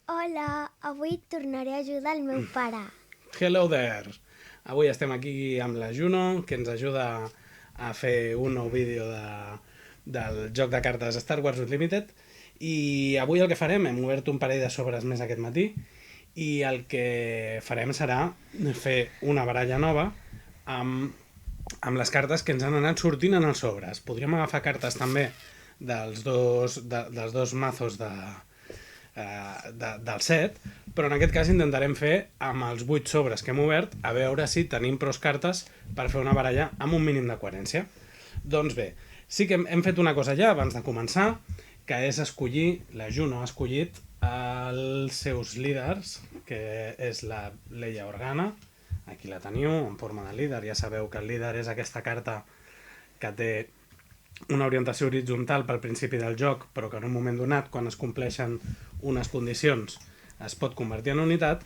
Hola, avui tornaré a ajudar el meu pare. Hello there! Avui estem aquí amb la Juno, que ens ajuda a fer un nou vídeo del joc de cartes Star Wars Unlimited. I avui el que farem, hem obert un parell de sobres més aquest matí, i el que farem serà fer una baralla nova amb les cartes que ens han anat sortint en els sobres. Podríem agafar cartes també dels dos mazos del set, però en aquest cas intentarem fer amb els 8 sobres que hem obert, a veure si tenim prou cartes per fer una baralla amb un mínim de coherència. Doncs bé, sí que hem fet una cosa ja abans de començar, que és escollir, la Juno ha escollit els seus líders, que és la Leia Organa. Aquí la teniu, en forma de líder. Ja sabeu que el líder és aquesta carta que té una orientació horitzontal pel principi del joc, però que en un moment donat, quan es compleixen unes condicions, es pot convertir en unitat,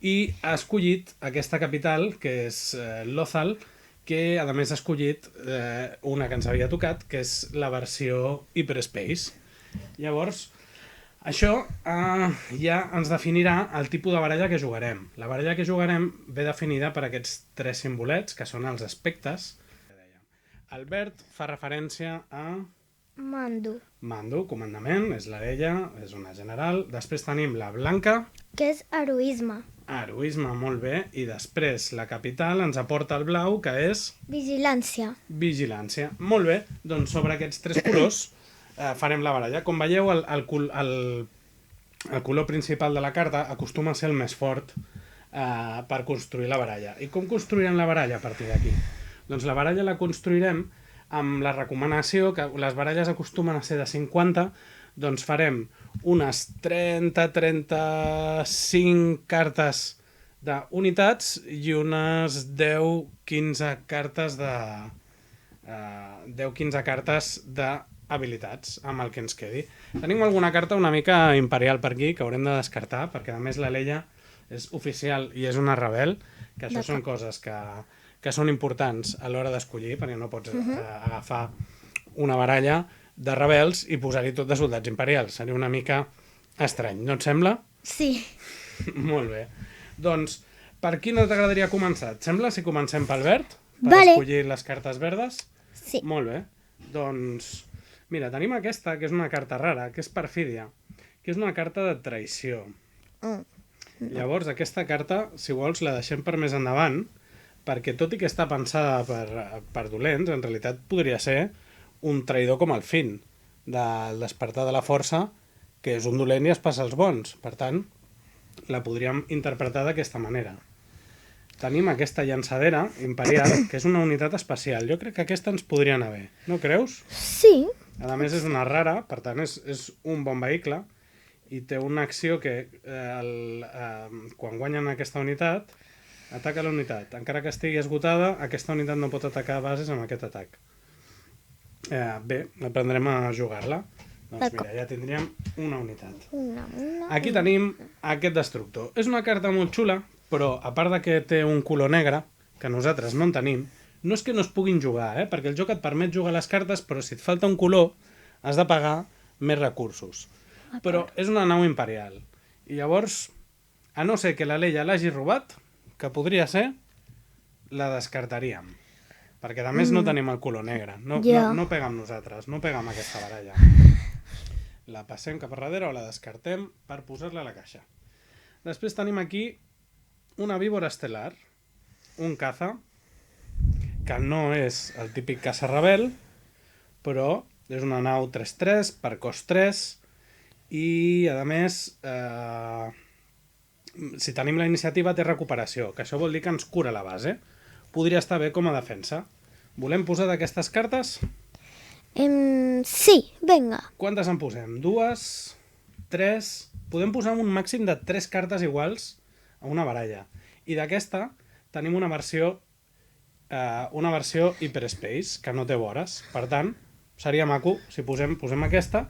i ha escollit aquesta capital, que és Lothal, que a més ha escollit una que ens havia tocat, que és la versió Hyperspace. Llavors, això ja ens definirà el tipus de baralla que jugarem. La baralla que jugarem ve definida per aquests 3 simbolets, que són els aspectes. El verd fa referència a Mando, comandament, és la Leia, és una general. Després tenim la blanca, que és heroisme. heroisme, molt bé. I després la capital ens aporta el blau, que és Vigilància. vigilància. Molt bé, doncs sobre aquests 3 colors farem la baralla. Com veieu, el color principal de la carta acostuma a ser el més fort per construir la baralla. I com construirem la baralla a partir d'aquí? Doncs la baralla la construirem amb la recomanació que les baralles acostumen a ser de 50, doncs farem unes 30-35 cartes d'unitats i unes 10-15 cartes d'habilitats, amb el que ens quedi. Tenim alguna carta una mica imperial per aquí, que haurem de descartar, perquè a més la Leia és oficial i és una rebel, que això són coses que són importants a l'hora d'escollir, perquè no pots agafar una baralla de rebels i posar-hi tot de soldats imperials. Seria una mica estrany, no et sembla? Sí. Molt bé. Doncs, per quina t'agradaria començar? Et sembla si comencem pel verd? Per Vale. escollir les cartes verdes? Sí. Molt bé. Doncs, mira, tenim aquesta, que és una carta rara, que és Perfídia, que és una carta de traïció. Llavors, aquesta carta, si vols, la deixem per més endavant, perquè tot i que està pensada per dolents, en realitat podria ser un traïdor com el Finn, del despertar de la força, que és un dolent i es passa els bons. Per tant, la podríem interpretar d'aquesta manera. Tenim aquesta llançadera imperial, que és una unitat especial. Jo crec que aquesta ens podria anar bé. No creus? Sí. A més, és una rara, per tant, és un bon vehicle, i té una acció que quan guanyen aquesta unitat, ataca la unitat. Encara que estigui esgotada, aquesta unitat no pot atacar bases amb aquest atac. Bé, aprendrem a jugar-la. Doncs mira, ja tindríem una unitat. Aquí tenim aquest destructor. És una carta molt xula, però a part de que té un color negre, que nosaltres no en tenim, no és que no es puguin jugar, perquè el joc et permet jugar les cartes, però si et falta un color, has de pagar més recursos. Però és una nau imperial. I llavors, a no ser que la Leia l'hagi robat, que podria ser, la descartaríem. Perquè a més no tenim el color negre. No pega amb nosaltres, no pega amb aquesta baralla. La passem cap a darrere o la descartem per posar-la a la caixa. Després tenim aquí una víbora estel·lar, un caza, que no és el típic caça rebel, però és una nau 3-3 per cost 3 i, a més, si tenim la iniciativa té recuperació, que això vol dir que ens cura la base. Podria estar bé com a defensa. Volem posar d'aquestes cartes? Sí, vinga. Quantes en posem? 2? 3? Podem posar un màxim de 3 cartes iguals a una baralla. I d'aquesta tenim una versió Hyperspace, que no té vores. Per tant, seria maco si posem aquesta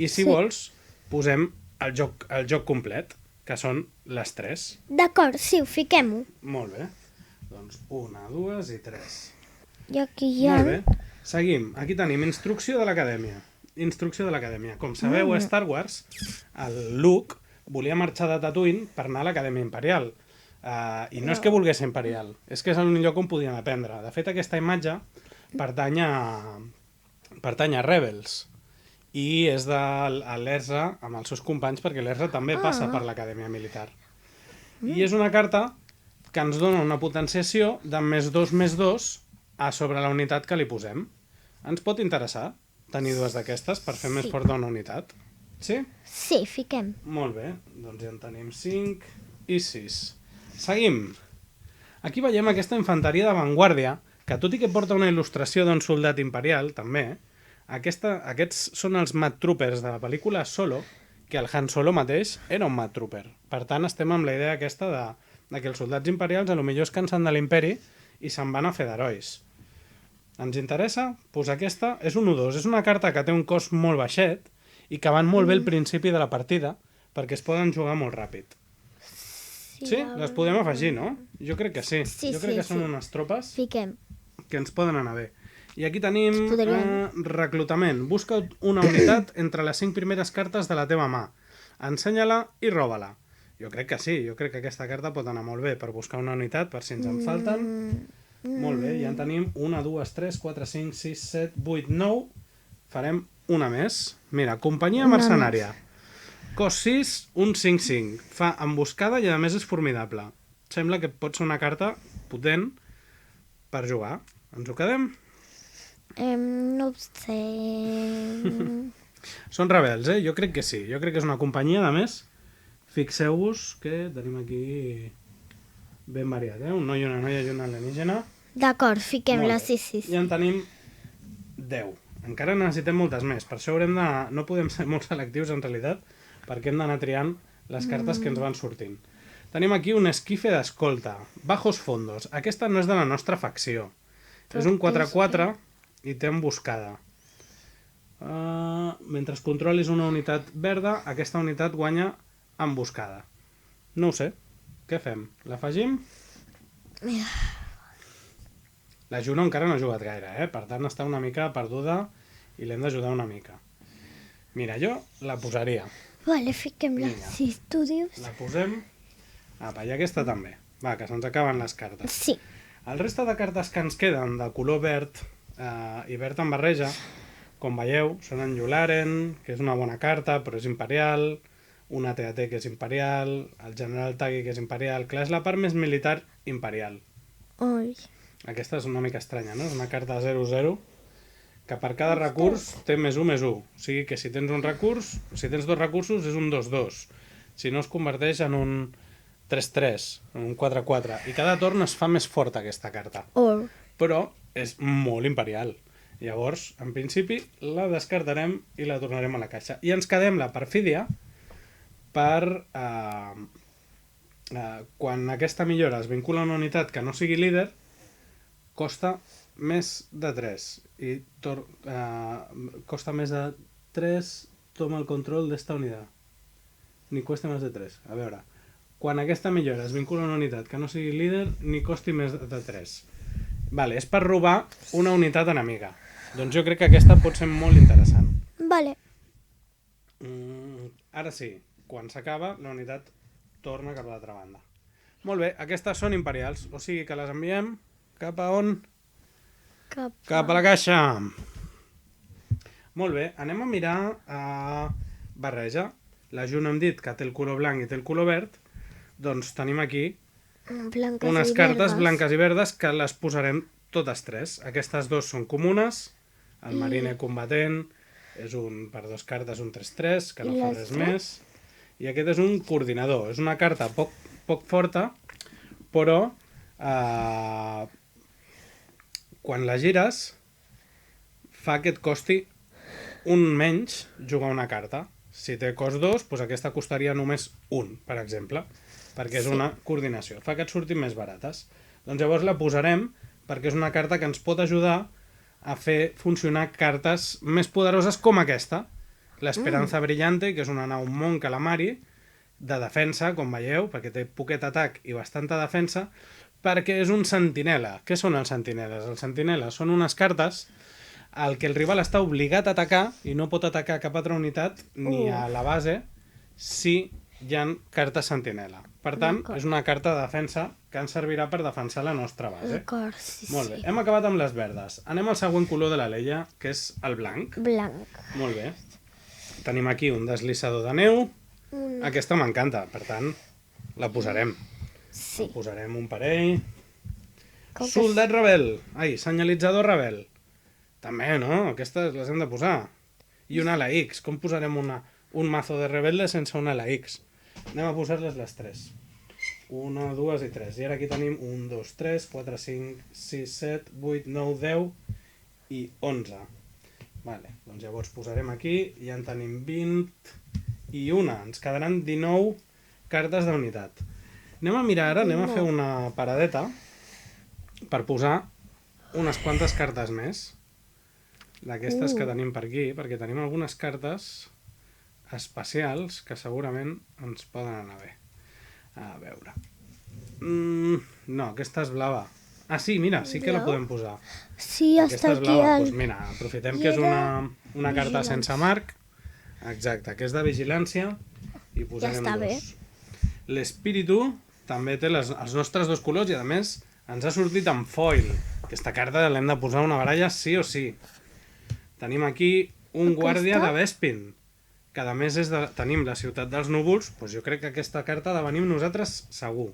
i si vols posem el joc complet, que són les 3. D'acord, sí, ho fiquem-ho. Molt bé. Doncs 1, 2 i 3. I aquí hi ha... Molt bé. Seguim. Aquí tenim instrucció de l'acadèmia. Instrucció de l'acadèmia. Com sabeu, a Star Wars, el Luke volia marxar de Tatooine per anar a l'Acadèmia Imperial. I no és que volgués ser imperial, és que és l'únic lloc on podien aprendre. De fet, aquesta imatge pertany a Rebels i és de l'Ezra amb els seus companys, perquè l'Ezra també passa per l'Acadèmia Militar. I és una carta que ens dona una potenciació de +2/+2 a sobre la unitat que li posem. Ens pot interessar tenir dues d'aquestes per fer més forta una unitat? Sí? Sí, fiquem. Molt bé, doncs ja en tenim 5 i 6. Seguim. Aquí veiem aquesta infanteria d'avantguàrdia, que tot i que porta una il·lustració d'un soldat imperial, també, aquests són els Mad Troopers de la pel·lícula Solo, que el Han Solo mateix era un Mad Trooper. Per tant, estem amb la idea aquesta de que els soldats imperials potser es cansen de l'imperi i se'n van a fer d'herois. Ens interessa? Doncs aquesta és un 1-2. És una carta que té un cost molt baixet i que van molt bé al principi de la partida perquè es poden jugar molt ràpid. Sí? Les podem afegir, no? Jo crec que sí. Jo crec que són unes tropes Fiquem. que ens poden anar bé. I aquí tenim reclutament. Busca una unitat entre les 5 primeres cartes de la teva mà. Ensenya-la i roba-la. Jo crec que sí. Jo crec que aquesta carta pot anar molt bé per buscar una unitat, per si ens en falten. Molt bé, ja en tenim 1, 2, 3, 4, 5, 6, 7, 8, 9. Farem una més. Mira, companyia mercenària. Cost 6, un 5-5. Fa emboscada i a més és formidable. Sembla que pot ser una carta potent per jugar. Ens ho quedem? No ho sé... Són rebels, eh? Jo crec que sí. Jo crec que és una companyia, a més. Fixeu-vos que tenim aquí ben variat, eh? Un noi i una noia i una alienígena. D'acord, fiquem-la, sí. Ja en tenim 10. Encara necessitem moltes més. Per això haurem de... No podem ser molt selectius, en realitat, perquè hem d'anar triant les cartes que ens van sortint. Tenim aquí un esquife d'escolta. Bajos fondos. Aquesta no és de la nostra facció. És un 4-4 i té emboscada. Mentre controlis una unitat verda, aquesta unitat guanya emboscada. No ho sé. Què fem? L'afegim? La Juno encara no ha jugat gaire, eh? Per tant, està una mica perduda i l'hem d'ajudar una mica. Mira, jo la posaria. Vale, fiquem-la, si tu dius. La posem. Apa, i aquesta també. Va, que se'ns acaben les cartes. Sí. El reste de cartes que ens queden de color verd i verd en barreja, com veieu, són en Yularen, que és una bona carta, però és imperial, una TAT que és imperial, el general Tagui que és imperial. Clar, és la part més militar imperial. Ui. Aquesta és una mica estranya, no? És una carta 0-0 que per cada recurs té +1/+1. O sigui que si tens un recurs, si tens 2 recursos és un 2-2. Si no es converteix en un 3-3, en un 4-4. I cada torn es fa més forta aquesta carta. Però és molt imperial. Llavors, en principi, la descartarem i la tornarem a la caixa. I ens quedem la perfídia per... quan aquesta millora es vincula a una unitat que no sigui líder, costa més de 3 i costa més de 3, toma el control d'esta unitat. Ni cuesta més de 3. A veure, quan aquesta millora es vincula a una unitat que no sigui líder, ni costi més de 3. Vale, és per robar una unitat enemiga. Doncs jo crec que aquesta pot ser molt interessant. Vale. Ara sí, quan s'acaba, la unitat torna cap a l'altra banda. Molt bé, aquestes són imperials, o sigui que les enviem cap a on? Cap a la caixa. Molt bé, anem a mirar barreja. La Juno hem dit que té el color blanc i té el color verd, doncs tenim aquí unes cartes blanques i verdes que les posarem totes 3. Aquestes 2 són comunes, el marine combatent és un per 2 cartes, un 3-3, que no fa res més, i aquest és un coordinador. És una carta poc forta, però quan la gires fa que et costi un menys jugar una carta. Si té cost 2, doncs aquesta costaria només 1, per exemple, perquè és una coordinació. Fa que et surtin més barates. Doncs llavors la posarem perquè és una carta que ens pot ajudar a fer funcionar cartes més poderoses com aquesta. L'Esperanza Brillante, que és una nau Mon Calamari, de defensa, com veieu, perquè té poquet atac i bastanta defensa, perquè és un sentinela. Què són els sentineles? Els sentineles són unes cartes al que el rival està obligat a atacar i no pot atacar cap altra unitat ni a la base si hi ha cartes sentinela. Per tant, és una carta de defensa que ens servirà per defensar la nostra base. D'acord, sí, Molt bé, sí. hem acabat amb les verdes. Anem al següent color de la Leia, que és el blanc. Blanc. Molt bé. Tenim aquí un deslissador de neu. Aquesta m'encanta, per tant, la posarem. Sí. Posarem un parell. Com que Soldat rebel. Ai, senyalitzador rebel. També, no? Aquestes les hem de posar. I una ala X. Com posarem un mazo de rebelde sense una ala X? Anem a posar-les les 3. 1, 2 i 3. I ara aquí tenim 1, 2, 3, 4, 5, 6, 7, 8, 9, 10 i 11. Vale, doncs llavors posarem aquí, ja en tenim 20 i una. Ens quedaran 19 cartes d'unitat. Anem a mirar ara, anem a fer una paradeta per posar unes quantes cartes més d'aquestes que tenim per aquí, perquè tenim algunes cartes especials que segurament ens poden anar bé. A veure. No, aquesta és blava. Ah, sí, mira, sí que la podem posar. Sí, Aquesta està és aquí blava. el... Doncs mira, aprofitem que és una carta sense marc. Exacte, que és de vigilància. I posarem està bé. dos. L'espíritu també té els nostres dos colors i a més ens ha sortit en foil. Aquesta carta l'hem de posar a una baralla sí o sí. Tenim aquí un guàrdia de Bespin, que a més tenim la ciutat dels núvols, doncs jo crec que aquesta carta ha de venir amb nosaltres segur.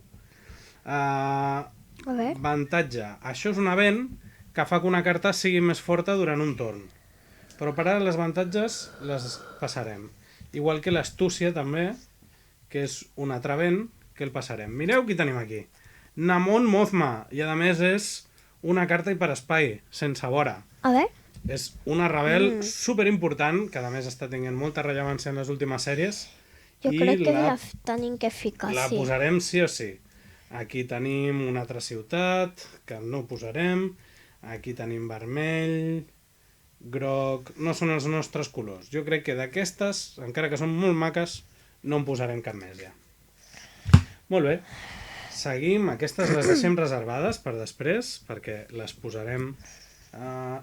A veure. Avantatge. Això és un event que fa que una carta sigui més forta durant un torn. Però per ara les avantatges les passarem. Igual que l'astúcia també, que és un altre event que el passarem. Mireu qui tenim aquí. Namon Mothma. I a més és una carta hiperespai, sense vora. A veure. És una rebel superimportant, que a més està tenint molta rellevància en les últimes sèries. Jo i crec que la tenim que ficar, la sí. posarem sí o sí. Aquí tenim una altra ciutat, que no posarem. Aquí tenim vermell, groc... No són els nostres colors. Jo crec que d'aquestes, encara que són molt maques, no en posarem cap més ja. Molt bé. Seguim. Aquestes les deixem reservades per després, perquè les posarem...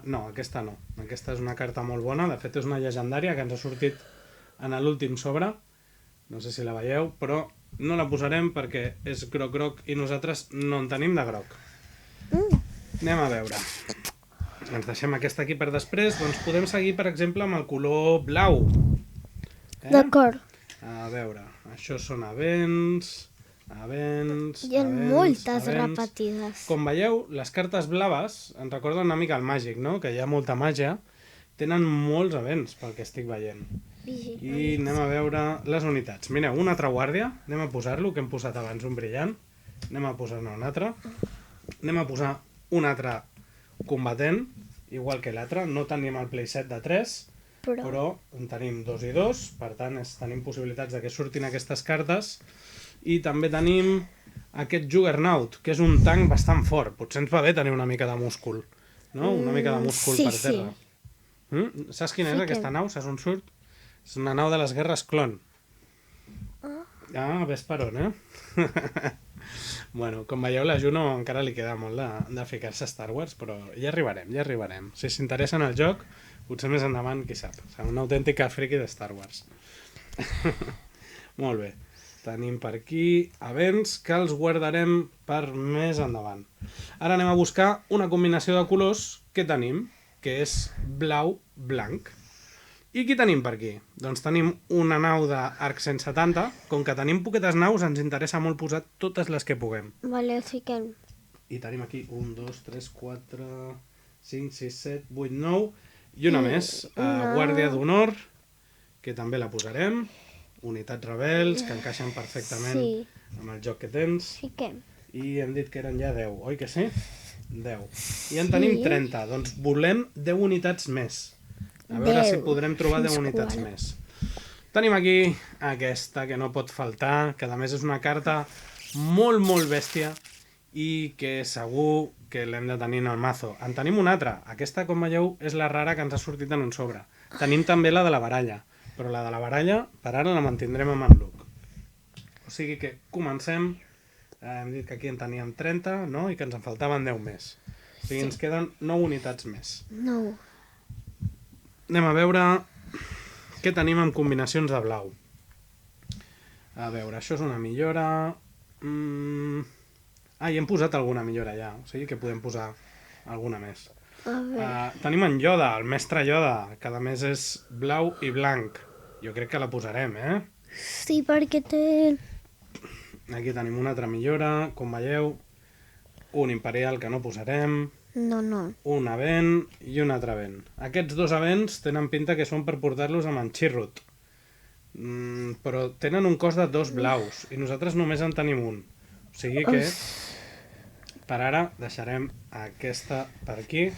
no, aquesta no. Aquesta és una carta molt bona. De fet, és una llegendària que ens ha sortit en l'últim sobre. No sé si la veieu, però no la posarem perquè és groc-groc i nosaltres no en tenim de groc. Anem a veure. Ens deixem aquesta aquí per després. Doncs podem seguir, per exemple, amb el color blau. D'acord. A veure, això són events... Hi ha moltes repetides. Com veieu, les cartes blaves ens recorden una mica el màgic, no? Que hi ha molta màgia. Tenen molts events, pel que estic veient. I anem a veure les unitats. Mireu, un altre guàrdia. Anem a posar-lo, que hem posat abans un brillant. Anem a posar-ne un altre. Anem a posar un altre combatent, igual que l'altre. No tenim el playset de 3, però en tenim 2 i 2. Per tant, tenim possibilitats de que surtin aquestes cartes. I també tenim aquest Juggernaut, que és un tanc bastant fort. Potser ens va bé tenir una mica de múscul, no? Una mica de múscul per terra. Saps quina és aquesta nau? Saps on surt? És una nau de les guerres clon. Ves per on, Bueno, com veieu, la Juno encara li queda molt de ficar-se a Star Wars, però ja arribarem. Si s'interessa en el joc, potser més endavant, qui sap. Serà una autèntica friki de Star Wars. Molt bé. Tenim per aquí events que els guardarem per més endavant. Ara anem a buscar una combinació de colors que tenim, que és blau-blanc. I qui tenim per aquí? Doncs tenim una nau d'Arc 170. Com que tenim poquetes naus, ens interessa molt posar totes les que puguem. Vale, fiquem. I tenim aquí 1, 2, 3, 4, 5, 6, 7, 8, 9... I una més, Guàrdia d'Honor, que també la posarem. Unitats rebels, que encaixen perfectament amb el joc que tens. Fiquem. I hem dit que eren ja 10, oi que sí? 10. I en tenim 30, doncs volem 10 unitats més. A veure si podrem trobar 10 unitats més. Tenim aquí aquesta que no pot faltar, que a més és una carta molt, molt bèstia i que segur que l'hem de tenir en el mazo. En tenim una altra. Aquesta, com veieu, és la rara que ens ha sortit en un sobre. Tenim també la de la baralla, però la de la baralla per ara la mantindrem amb en Luke. O sigui que comencem. Hem dit que aquí en teníem 30, no? I que ens en faltaven 10 més. O sigui, ens queden 9 unitats més. 9. Anem a veure què tenim amb combinacions de blau. A veure, això és una millora... i hem posat alguna millora ja, o sigui que podem posar alguna més. A veure. Tenim en Yoda, el mestre Yoda, que a més és blau i blanc. Jo crec que la posarem, Sí, perquè té... Aquí tenim una altra millora, com veieu. Un imperial que no posarem, No. un avent i un altre avent. Aquests dos avents tenen pinta que són per portar-los amb en Chirrut. Però tenen un cost de 2 blaus i nosaltres només en tenim un. O sigui que per ara deixarem aquesta per aquí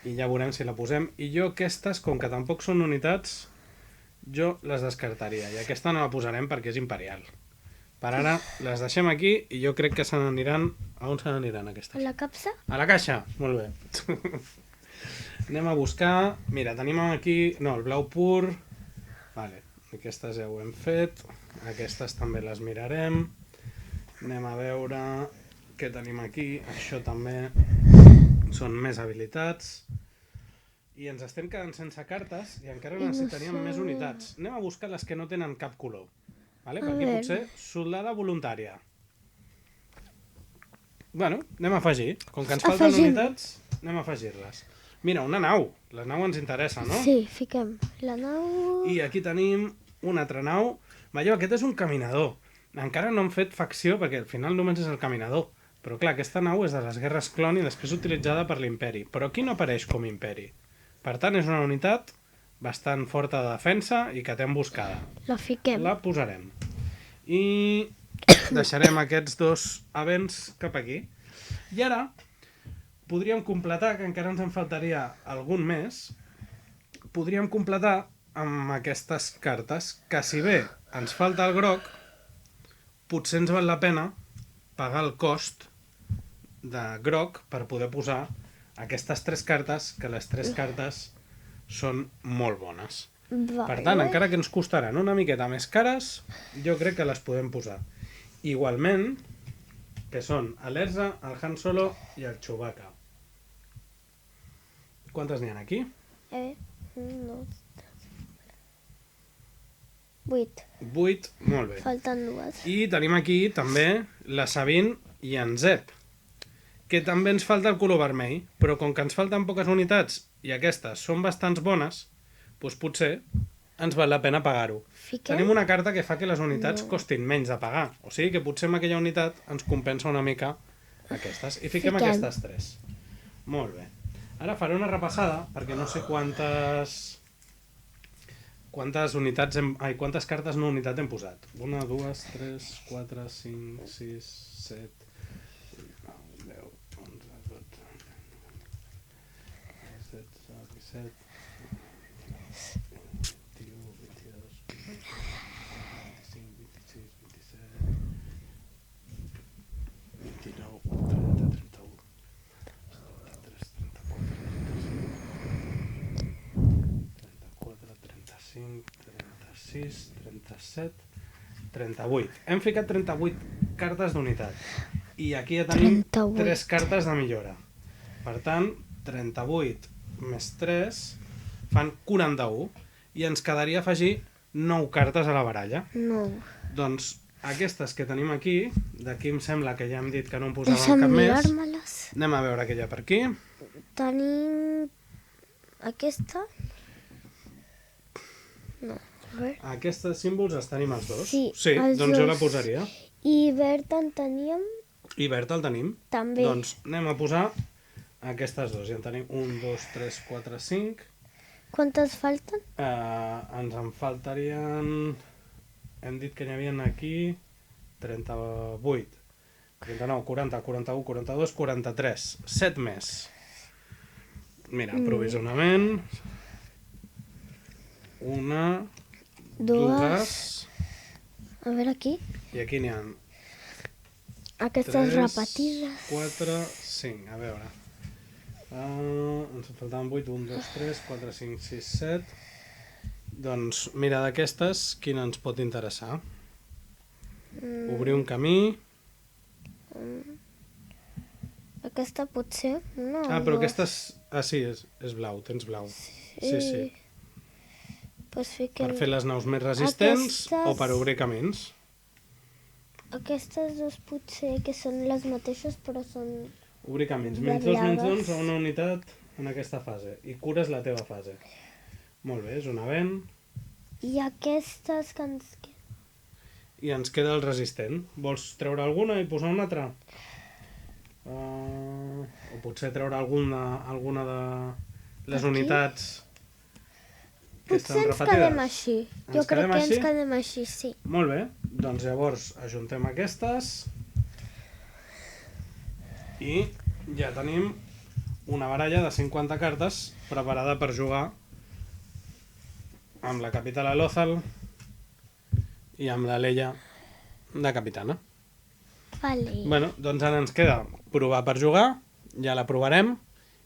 i ja veurem si la posem. I jo aquestes, com que tampoc són unitats, jo les descartaria. I aquesta no la posarem perquè és imperial. Per ara les deixem aquí i jo crec que se n'aniran... A on se n'aniran aquestes? A la capsa? A la caixa? Molt bé. Anem a buscar... Mira, tenim aquí... No, el blau pur... Vale, aquestes ja ho hem fet. Aquestes també les mirarem. Anem a veure què tenim aquí. Això també són més habilitats. I ens estem quedant sense cartes i encara necessitaríem més unitats. Anem a buscar les que no tenen cap color. Vale? Per aquí potser soldada voluntària. Bueno, anem a afegir. Com que ens falten unitats, anem a afegir-les. Mira, una nau. La nau ens interessa, no? Sí, fiquem la nau... I aquí tenim una altra nau. Veieu, aquest és un caminador. Encara no hem fet facció perquè al final només és el caminador. Però clar, aquesta nau és de les guerres clon i després utilitzada per l'imperi. Però aquí no apareix com imperi. Per tant, és una unitat bastant forta de defensa i que té emboscada. La fiquem. La posarem. I deixarem aquests dos avents cap aquí. I ara podríem completar, que encara ens en faltaria algun més, podríem completar amb aquestes cartes, que si bé ens falta el groc, potser ens val la pena pagar el cost de groc per poder posar aquestes 3 cartes, que les 3 cartes són molt bones. Vale. Per tant, encara que ens costaran una miqueta més cares, jo crec que les podem posar. Igualment, que són l'Erza, el Han Solo i el Chewbacca. Quantes n'hi ha aquí? 1, 2, 3, 8. 8, molt bé. Falten 2. I tenim aquí també la Sabine i en Zeb, que també ens falta el color vermell, però com que ens falten poques unitats i aquestes són bastants bones, doncs potser ens val la pena pagar-ho. Tenim una carta que fa que les unitats costin menys de pagar, o sigui que potser amb aquella unitat ens compensa una mica aquestes. I fiquem aquestes 3. Molt bé. Ara faré una repassada, perquè no sé quantes cartes no unitat hem posat. 1, 2, 3, 4, 5, 6, 7... 17, 21, 22, 25, 26, 27, 29, 30, 31, 33, 34, 35, 36, 37, 38. Hem ficat 38 cartes d'unitat. I aquí ja tenim 3 cartes de millora. Per tant, 38 més 3 fan 41 i ens quedaria afegir 9 cartes a la baralla. 9. Doncs aquestes que tenim aquí, d'aquí em sembla que ja hem dit que no en posàvem cap més. Anem a veure què hi ha per aquí. Tenim aquesta. No, a veure. Aquests símbols els tenim els dos? Sí, els doncs dos. Jo la posaria. I verd en teníem? I verd el tenim. També. Doncs anem a posar aquestes dos. Ja en tenim 1, 2, 3, 4, 5. Quantes falten? Ens en faltarien... Hem dit que n'hi havia aquí 38, 39, 40, 41, 42, 43. 7 més. Mira, aprovisionament. 1, 2... A veure aquí. I aquí n'hi ha... Aquestes 3, repetides. 4, 5. A veure. Ens en faltaven 8, 1, 2, 3, 4, 5, 6, 7... Doncs mira, d'aquestes, quina ens pot interessar? Obrir un camí... Aquesta potser... No, però aquesta és... Ah, sí, és blau, tens blau. Sí. Pues Per fiquem... fer les naus més resistents Aquestes- o per obrir camins. Aquestes dues potser que són les mateixes, però són... Obrir camins. De Menys 2, menys blaves. 11 a una unitat en aquesta fase. I cures la teva fase. Molt bé, és un avenc. I aquestes que ens... I ens queda el resistent. Vols treure alguna i posar una altra? O potser treure alguna de les Aquí? unitats que Potser estan ens repetides. quedem així. Jo Ens crec quedem que així? ens quedem així, sí. Molt bé, doncs llavors ajuntem aquestes i ja tenim una baralla de 50 cartes preparada per jugar amb la capitana Lothal i amb la Leia de capitana. Vale. Bueno, doncs ara ens queda provar per jugar, ja la provarem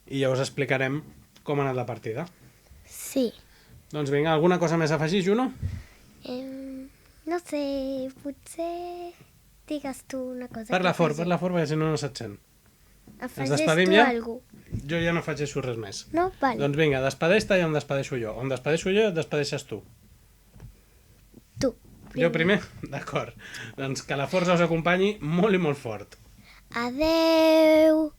i ja us explicarem com ha anat la partida. Sí. Doncs vinga, alguna cosa més a afegir, Juno? No sé, potser digues tu una cosa. Parla fort, perquè si no, no se't sent. Afegeix despedim tu ja? alguna cosa. Jo ja no faig res més. No? Vale. Doncs vinga, despedeix-te i em despedeixo jo. O em despedeixo jo i et despedeixes tu. Tu. Jo primer? D'acord. Doncs que la força us acompanyi molt i molt fort. Adeu.